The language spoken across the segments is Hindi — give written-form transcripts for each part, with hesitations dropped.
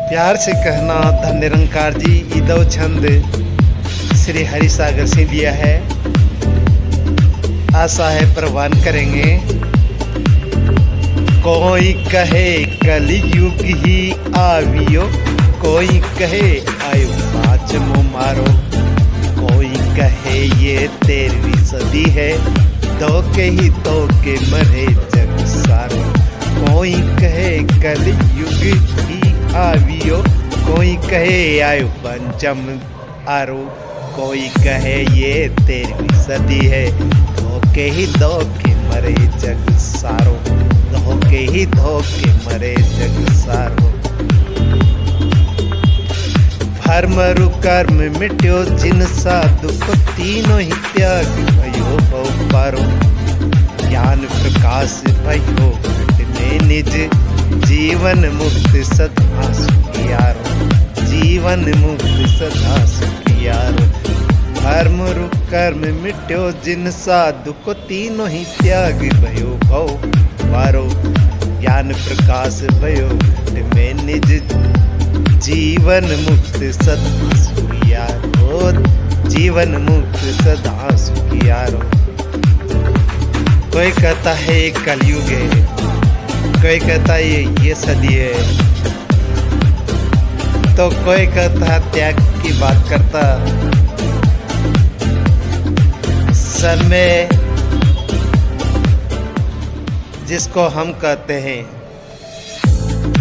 प्यार से कहना धन निरंकार जी ईदव छंद श्री हरिसागर से लिया है। आशा है प्रवान करेंगे। कोई कहे कलयुग ही आवियो, कोई कहे आयु पाँच मो मारो, कोई कहे ये 13वीं सदी है, धोखे ही धोखे मरे जग सारो। कोई कहे कलयुग ही आवियो, कोई कहे आयु पंचम आरो, कोई कहे ये 13वीं सदी है, धोखे ही धोखे मरे जग सारो, धोखे ही धोखे मरे जग सारो। भरमरु कर्म मिट्यो जिन साधु को, तीनों ही त्याग भयो बहु पारो। ज्ञान प्रकाश भयो में निज, जीवन मुक्त सदा सुखियारो, जीवन मुक्त सदा सुखियारो। भरमरु कर्म मिट्यो जिन साधु को, तीनों ही त्याग भयो बहु पारो। ज्ञान प्रकाश भयो में निज, जीवन मुक्त सदा सुखियारो, जीवन मुक्त सदा सुखियारो। कोई कहता है कलयुग है, कोई कहता है ये सदी है, तो कोई कहता है त्याग की बात करता। समय जिसको हम कहते हैं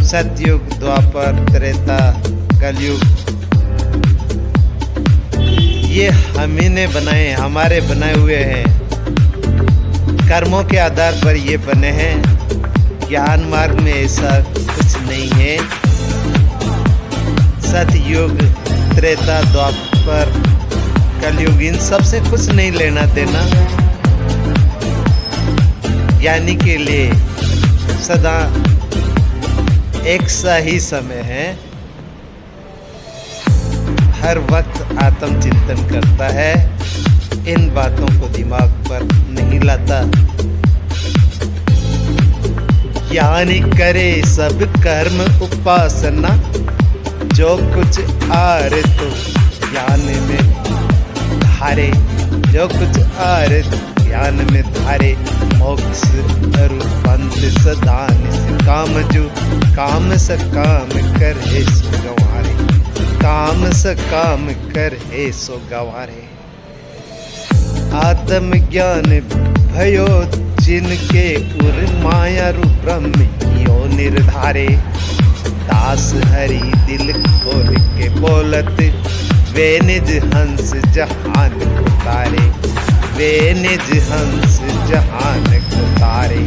सतयुग, द्वापर, त्रेता, कलयुग, ये हम ही ने बनाए, हमारे बनाए हुए हैं। कर्मों के आधार पर ये बने हैं। ज्ञान मार्ग में ऐसा कुछ नहीं है। सतयुग, त्रेता, द्वापर, कलयुग, इन सब से कुछ नहीं लेना देना। ज्ञानी के लिए सदा एक सा ही समय है। हर वक्त आत्म चिंतन करता है, इन बातों को दिमाग पर नहीं लाता। ज्ञानी करे सब कर्म उपासना, जो कुछ आरे तो ज्ञान में धारे, जो कुछ आरे ज्ञान में धारे। मोक्ष रूपंत सदा निष्काम जो, काम स काम कर हे सो गंवारे, काम स काम कर हे सो गंवारे। आत्म ज्ञान भयो जिनके उर, माया रूप ब्रह्म कियो निर्धारे। दास हरि दिल खोल के बोलत, वे निज हंस जहान को तारे, वे निज हंस जहान को तारे।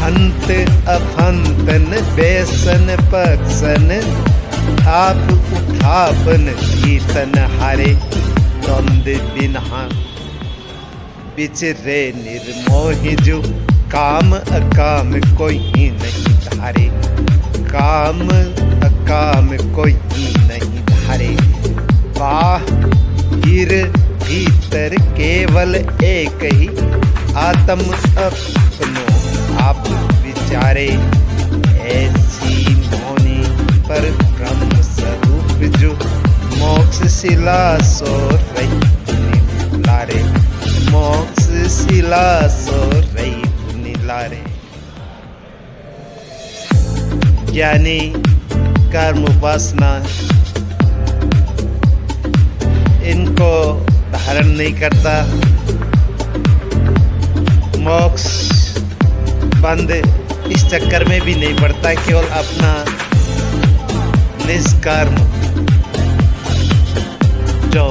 अंत अफंतन बेसन पक्सन, आप उठापन जीतन हारे। द्वंद बिना बिचरे निर्मोहि जो, काम अकाम कोई नहीं धारे, काम अकाम कोई नहीं धारे। बाहिर भीतर केवल एक ही, आत्म अपनो आप विचारे। ऐसी मौनी पर ब्रह्म स्वरूप जो, मोक्ष शिला सो रही लारे, मोक्ष शिला सो रही लारे। ज्ञानी कर्म उपासना इनको धारण नहीं करता। मोक्ष बंद इस चक्कर में भी नहीं पड़ता, केवल अपना निष्कर्म जो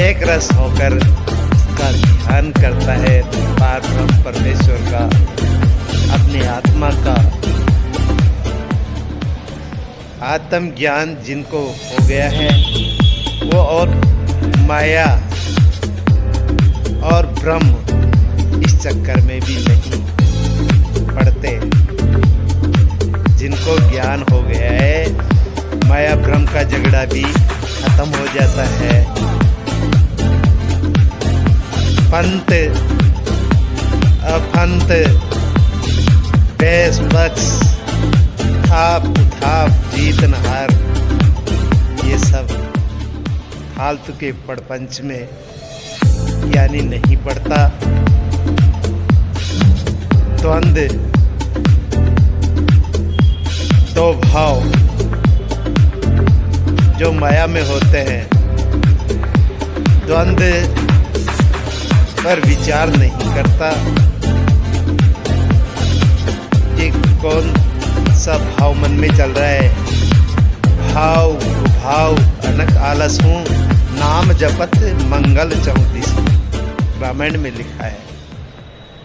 एक रस होकर उसका ध्यान करता है, पारब्रह्म परमेश्वर का, अपनी आत्मा का। आत्म ज्ञान जिनको हो गया है, वो और माया और ब्रह्म इस चक्कर में भी नहीं पड़ते। जिनको ज्ञान हो गया है, माया ब्रह्म का झगड़ा भी खत्म हो जाता है। पंत अफंत बेस बक्स आप उठाप जीत न हार, ये सब फालतू के प्रपंच में यानी नहीं पड़ता। द्वंद्व दो भाव जो माया में होते हैं, द्वंद्व पर विचार नहीं करता कि कौन सा भाव मन में चल रहा है। भाव भाव अनक आलस हूँ, नाम जपत मंगल चौतीस। रामायण में लिखा है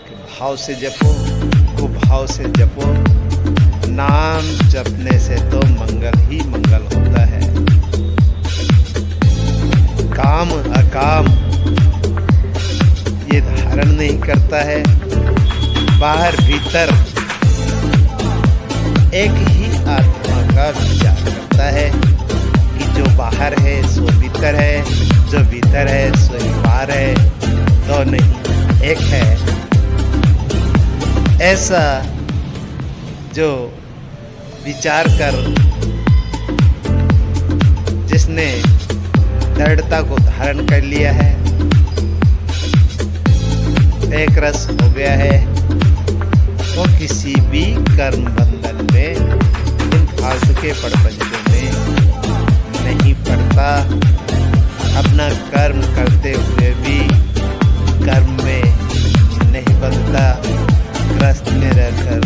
कि भाव से जपो, कुभाव से जपो, नाम जपने से तो मंगल ही मंगल होता है। काम अकाम ये धारण नहीं करता है। बाहर भीतर एक ही आत्मा का विचार करता है कि जो बाहर है सो भीतर है, जो भीतर है सो बाहर है, तो नहीं एक है। ऐसा जो विचार कर जिसने दृढ़ता को धारण कर लिया है, एक रस हो गया है, वो किसी भी कर्म बंधन में, इन फालतू के प्रपंचों में नहीं पड़ता। अपना कर्म करते हुए भी कर्म में नहीं बनता। ग्रस्त में रहकर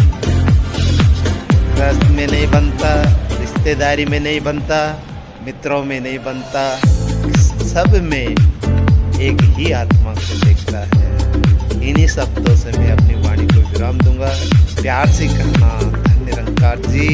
ग्रस्त में नहीं बनता, रिश्तेदारी में नहीं बनता, मित्रों में नहीं बनता, सब में एक ही आत्मा को देखता है। इन्हीं शब्दों से मैं अपनी वाणी को विराम दूंगा। प्यार से कहना धन्य निरंकार जी।